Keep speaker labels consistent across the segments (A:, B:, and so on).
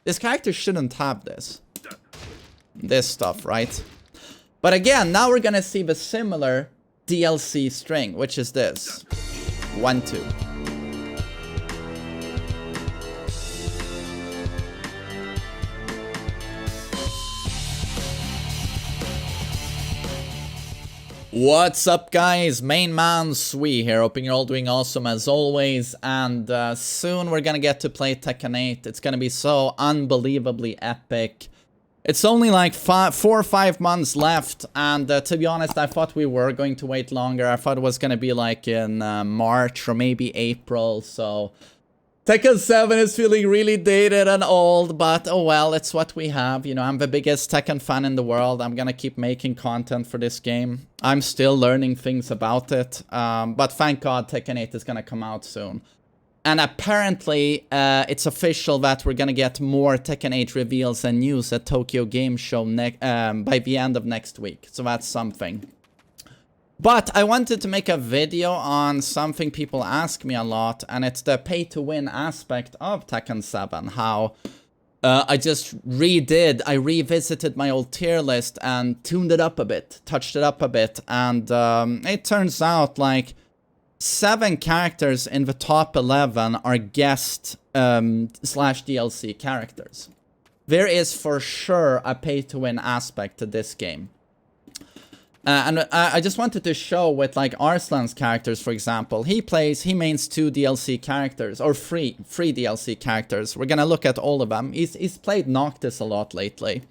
A: This character shouldn't have this. This stuff, right? But again, now we're gonna see the similar DLC string, which is this. 1, 2. What's up, guys? TheMainManSWE here, hoping you're all doing awesome as always, and soon we're gonna get to play Tekken 8. It's gonna be so unbelievably epic. It's only like 4 or 5 months left, and to be honest, I thought we were going to wait longer. I thought it was gonna be like in March or maybe April, so... Tekken 7 is feeling really dated and old, but oh well, it's what we have. You know, I'm the biggest Tekken fan in the world. I'm gonna keep making content for this game. I'm still learning things about it, but thank God Tekken 8 is gonna come out soon. And apparently, it's official that we're gonna get more Tekken 8 reveals and news at Tokyo Game Show by the end of next week, so that's something. But I wanted to make a video on something people ask me a lot, and it's the pay-to-win aspect of Tekken 7. How I revisited my old tier list and tuned it up a bit, touched it up a bit, and it turns out like 7 characters in the top 11 are guest slash DLC characters. There is for sure a pay-to-win aspect to this game. And I just wanted to show with like Arslan's characters, for example. He mains 2 DLC characters, or 3 DLC characters. We're gonna look at all of them. He's played Noctis a lot lately.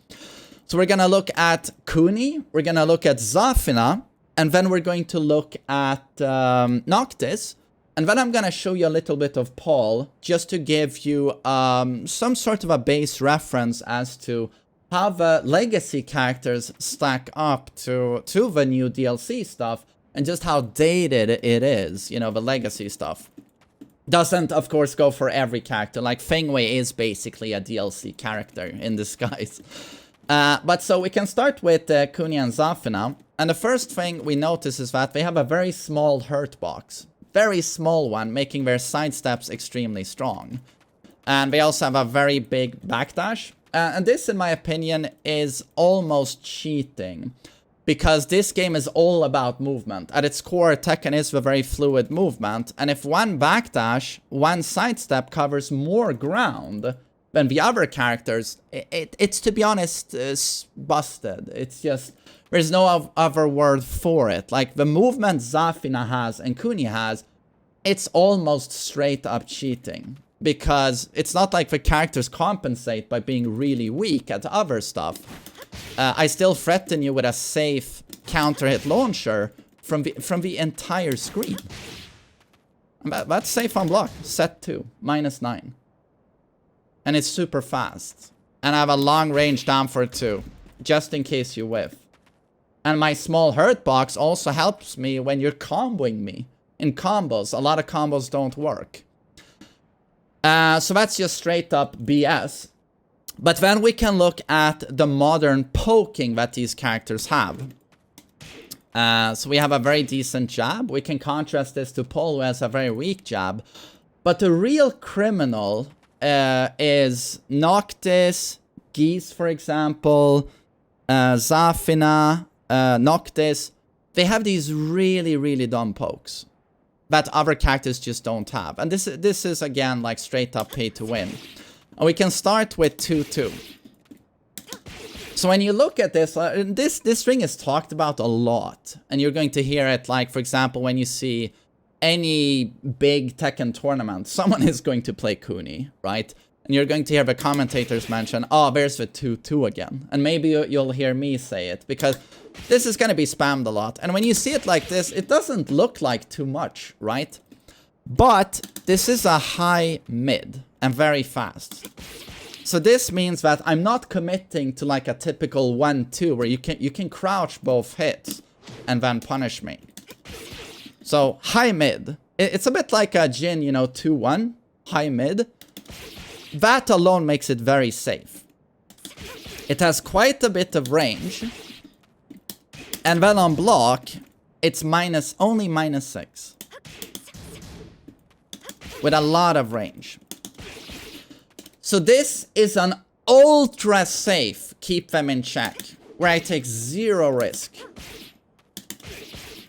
A: So we're gonna look at Kuni, we're gonna look at Zafina, and then we're going to look at Noctis. And then I'm gonna show you a little bit of Paul, just to give you some sort of a base reference as to how the legacy characters stack up to the new DLC stuff, and just how dated it is, you know, the legacy stuff. Doesn't, of course, go for every character. Like, Fengwei is basically a DLC character in disguise. But so we can start with Kuni and Zafina, and the first thing we notice is that they have a very small hurt box. Very small one, making their sidesteps extremely strong. And they also have a very big backdash. And this, in my opinion, is almost cheating, because this game is all about movement. At its core, Tekken is a very fluid movement, and if one backdash, one sidestep covers more ground than the other characters, it's, to be honest, busted. It's just, there's no other word for it. Like, the movement Zafina has and Kuni has, it's almost straight up cheating. Because it's not like the characters compensate by being really weak at other stuff. I still threaten you with a safe counter hit launcher from the entire screen. That's safe on block. Set 2, -9. And it's super fast. And I have a long range down for 2, just in case you whiff. And my small hurt box also helps me when you're comboing me. In combos, a lot of combos don't work. So that's just straight up BS. But then we can look at the modern poking that these characters have. So we have a very decent jab. We can contrast this to Paul, who has a very weak jab. But the real criminal is Noctis, Geese, for example, Zafina, Noctis. They have these really, really dumb pokes that other characters just don't have. And this is again like straight up pay to win. And we can start with 2-2. So when you look at this, this string is talked about a lot. And you're going to hear it, like, for example, when you see any big Tekken tournament, someone is going to play Kuni, right? And you're going to hear the commentators mention, oh, there's the 2-2 again. And maybe you'll hear me say it, because this is going to be spammed a lot. And when you see it like this, it doesn't look like too much, right? But this is a high mid and very fast. So this means that I'm not committing to like a typical 1-2 where you can crouch both hits and then punish me. So high mid. It's a bit like a Jin, you know, 2-1, high mid. That alone makes it very safe. It has quite a bit of range. And then on block, it's only -6. With a lot of range. So this is an ultra safe keep them in check, where I take 0 risk.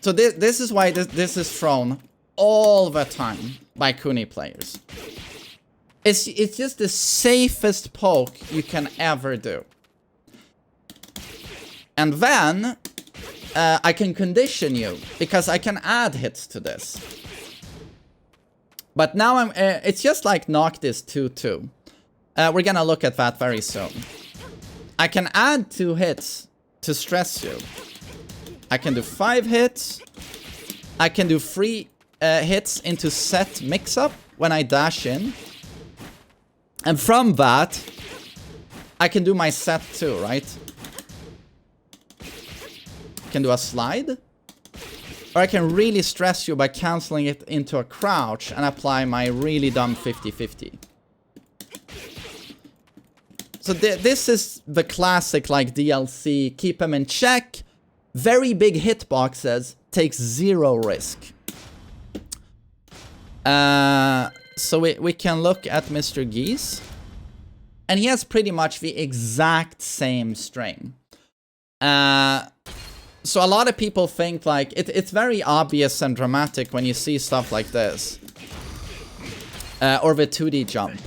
A: So this is why this is thrown all the time by Kuni players. It's just the safest poke you can ever do. And then I can condition you, because I can add hits to this. But now it's just like Noctis 2-2. We're gonna look at that very soon. I can add 2 hits to stress you. I can do 5 hits. I can do 3 hits into set mix-up when I dash in. And from that, I can do my set too, right? I can do a slide. Or I can really stress you by cancelling it into a crouch and apply my really dumb 50-50. So this is the classic, like, DLC, keep them in check, very big hitboxes, takes 0 risk. So we can look at Mr. Geese, and he has pretty much the exact same string. So a lot of people think, like, it's very obvious and dramatic when you see stuff like this. Or the 2D jump.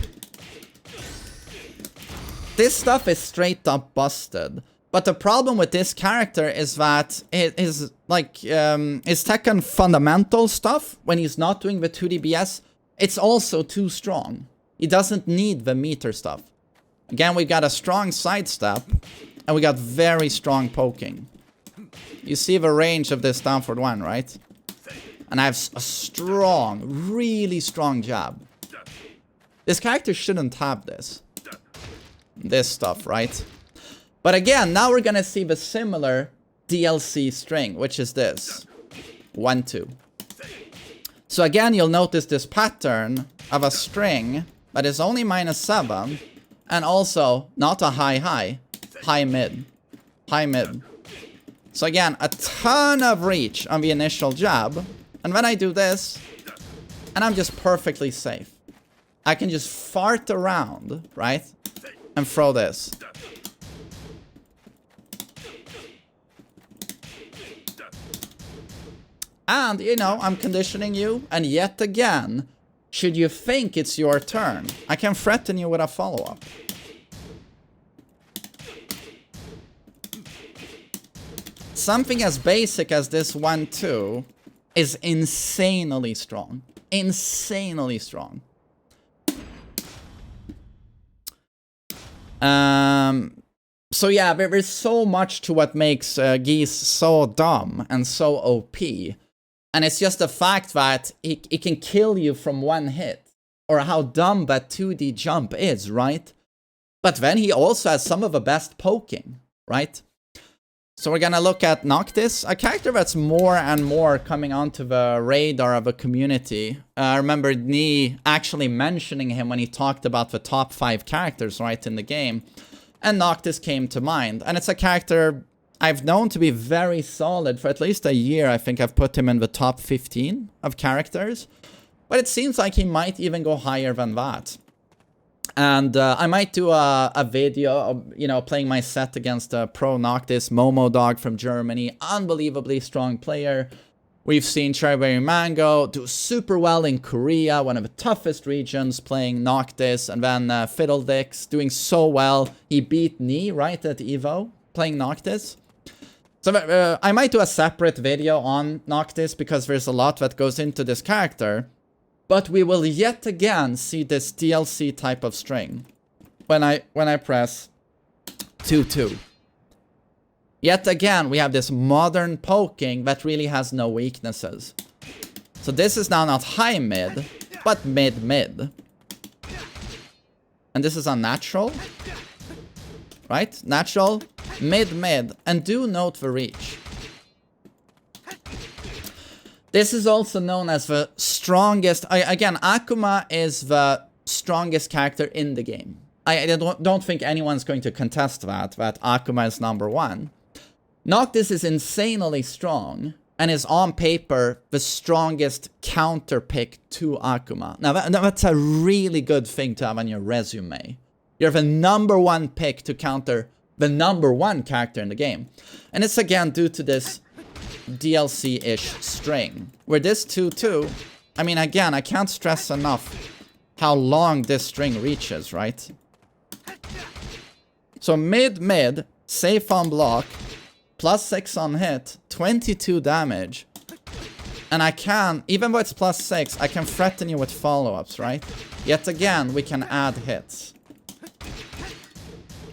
A: This stuff is straight up busted. But the problem with this character is that his Tekken fundamental stuff, when he's not doing the 2D BS, it's also too strong. He doesn't need the meter stuff. Again, we got a strong sidestep, and we got very strong poking. You see the range of this downward one, right? And I have a strong, really strong jab. This character shouldn't have this. This stuff, right? But again, now we're gonna see the similar DLC string, which is this. 1-2. So again, you'll notice this pattern of a string that is only -7, and also not a high-high, high-mid, high-mid. So again, a ton of reach on the initial jab, and then I do this, and I'm just perfectly safe. I can just fart around, right? And throw this. And, you know, I'm conditioning you, and yet again, should you think it's your turn, I can threaten you with a follow-up. Something as basic as this 1-2 is insanely strong. Insanely strong. So yeah, there's so much to what makes Geese so dumb and so OP. And it's just the fact that it can kill you from 1 hit. Or how dumb that 2D jump is, right? But then he also has some of the best poking, right? So we're gonna look at Noctis, a character that's more and more coming onto the radar of a community. I remember Nee actually mentioning him when he talked about the top 5 characters, right, in the game. And Noctis came to mind. And it's a character I've known to be very solid for at least a year. I think I've put him in the top 15 of characters. But it seems like he might even go higher than that. And I might do a video of, you know, playing my set against a pro Noctis, Momo Dog from Germany. Unbelievably strong player. We've seen Cherryberry Mango do super well in Korea, one of the toughest regions, playing Noctis. And then Fiddledix doing so well. He beat Nee, right, at EVO, playing Noctis. So I might do a separate video on Noctis, because there's a lot that goes into this character. But we will yet again see this DLC type of string when I press 2-2. Yet again, we have this modern poking that really has no weaknesses. So this is now not high-mid, but mid-mid. And this is unnatural. Right? Natural, mid-mid, and do note the reach. This is also known as the strongest... Again, Akuma is the strongest character in the game. I don't think anyone's going to contest that Akuma is #1. Noctis is insanely strong, and is on paper the strongest counter pick to Akuma. Now that's a really good thing to have on your resume. You're the #1 pick to counter the #1 character in the game. And it's again due to this DLC-ish string, where this 2-2, I mean, again, I can't stress enough how long this string reaches, right? So mid, safe on block, +6 on hit, 22 damage. And I can, even though it's +6, I can threaten you with follow-ups, right? Yet again, we can add hits.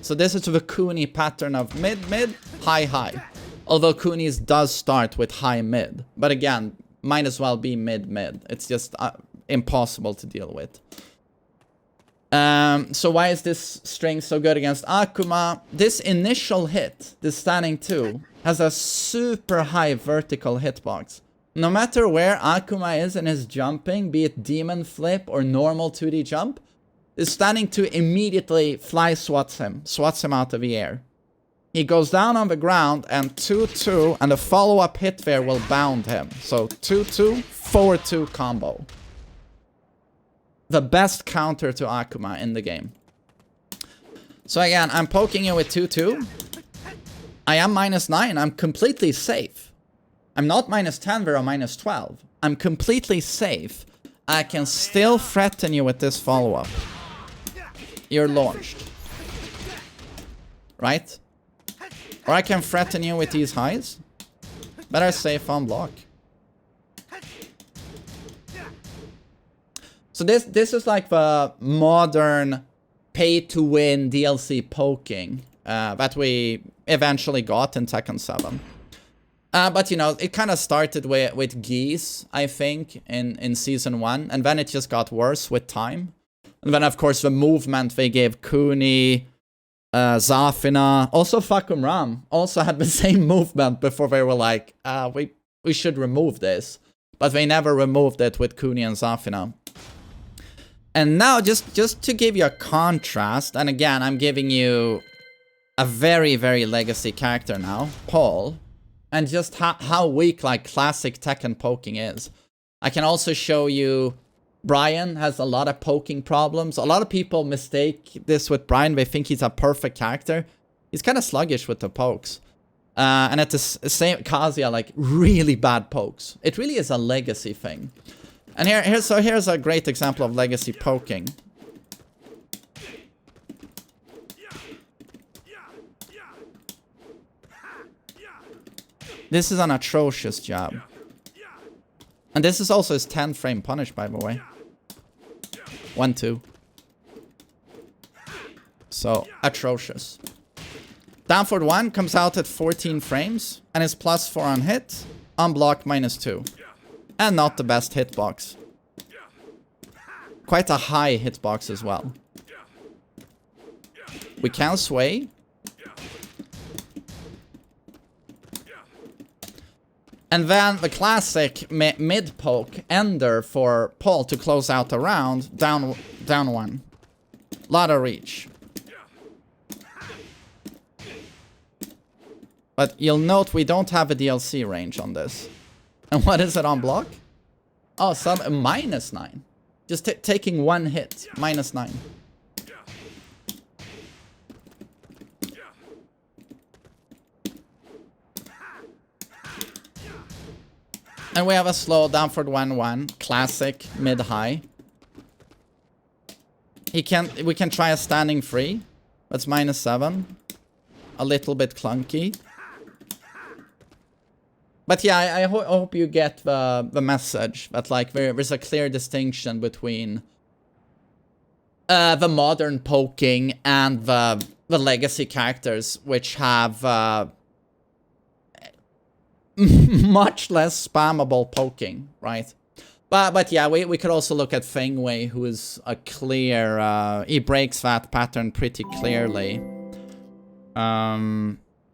A: So this is the Kuni pattern of mid, high. Although Kuni's does start with high mid. But again, might as well be mid. It's just impossible to deal with. So why is this string so good against Akuma? This initial hit, this standing 2, has a super high vertical hitbox. No matter where Akuma is in his jumping, be it demon flip or normal 2D jump, this standing 2 immediately fly swats him out of the air. He goes down on the ground and 2-2, and a follow-up hit there will bound him. So 2-2, 4-2 combo. The best counter to Akuma in the game. So again, I'm poking you with 2-2. I am -9. I'm completely safe. I'm not -10 there or -12. I'm completely safe. I can still threaten you with this follow-up. You're launched. Right? Or I can threaten you with these highs. Better safe on block. So this is like the modern pay-to-win DLC poking that we eventually got in Tekken 7. But you know, it kind of started with Geese, I think, in Season 1. And then it just got worse with time. And then, of course, the movement they gave Kuni, Zafina, also Fakum Ram, also had the same movement before they were like, we should remove this. But they never removed it with Kuni and Zafina. And now, just to give you a contrast, and again, I'm giving you a very, very legacy character now, Paul, and just how weak, like, classic Tekken poking is. I can also show you Brian has a lot of poking problems. A lot of people mistake this with Brian. They think he's a perfect character. He's kind of sluggish with the pokes. And at the same, Kazuya, like, really bad pokes. It really is a legacy thing. And here's a great example of legacy poking. This is an atrocious jab. And this is also his 10-frame punish, by the way. 1-2. So, atrocious. Down forward 1 comes out at 14 frames. And is +4 on hit. On block -2. And not the best hitbox. Quite a high hitbox as well. We can sway. And then the classic mid-poke ender for Paul to close out the round. Down 1. Lot of reach. But you'll note we don't have a DLC range on this. And what is it on block? Oh, some -9. Just taking one hit. -9. And we have a slow down for 1-1. Classic mid-high. We can try a standing free. That's -7. A little bit clunky. But yeah, I hope you get the message that, like, there's a clear distinction between the modern poking and the legacy characters, which have much less spammable poking, right? But yeah, we could also look at Feng Wei, who is a clear, he breaks that pattern pretty clearly.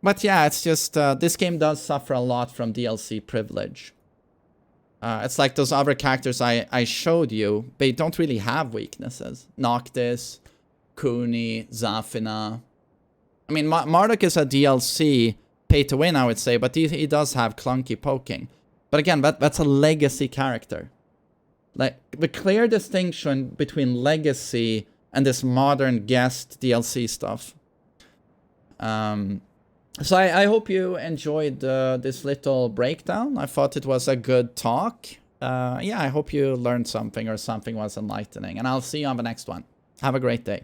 A: But yeah, it's just, this game does suffer a lot from DLC privilege. It's like those other characters I showed you, they don't really have weaknesses. Noctis, Kuni, Zafina. I mean, Marduk is a DLC pay to win, I would say, but he does have clunky poking. But again, that's a legacy character. Like, the clear distinction between legacy and this modern guest DLC stuff. So I hope you enjoyed this little breakdown. I thought it was a good talk. Yeah, I hope you learned something or something was enlightening. And I'll see you on the next one. Have a great day.